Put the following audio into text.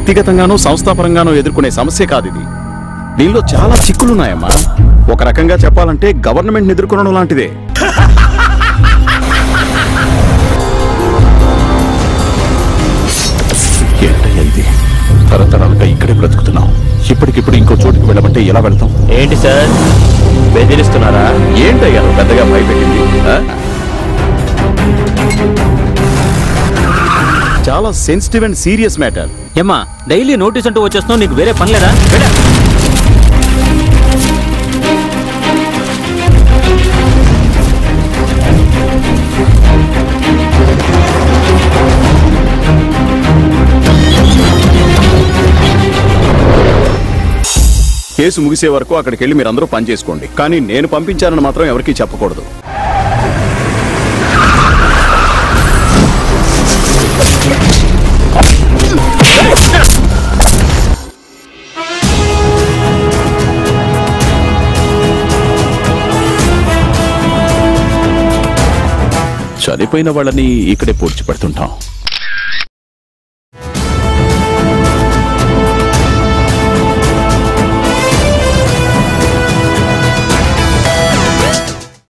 వ్యక్తిగతంగానో సంస్థాపరంగానో ఎదుర్కొనే సమస్య కాదు ఇది. దీనిలో చాలా చిక్కులున్నాయమ్మా. ఒక రకంగా చెప్పాలంటే గవర్నమెంట్ ఎదుర్కొనడం లాంటిదే. ఏంటయ్యింది? తరతరాలుగా ఇక్కడే బ్రతుకుతున్నాం. ఇప్పటికిప్పుడు ఇంకో చోటుకి వెళ్ళమంటే ఎలా వెళ్తాం? ఏంటి సార్ బెదిరిస్తున్నారా? ఏంటయ్యా పెద్దగా భయపెట్టింది? చాలా సెన్సిటివ్ అండ్ సీరియస్ మ్యాటర్. ఏమ్మా డైలీ నోటీస్ అంటూ వచ్చేస్తున్నావు, నీకు వేరే పని లేదా? కేసు ముగిసే వరకు అక్కడికి వెళ్ళి మీరందరూ పని చేసుకోండి. కానీ నేను పంపించానని మాత్రం ఎవరికీ చెప్పకూడదు. చనిపోయిన వాళ్ళని ఇక్కడే పూడ్చిపెడుతుంటాం.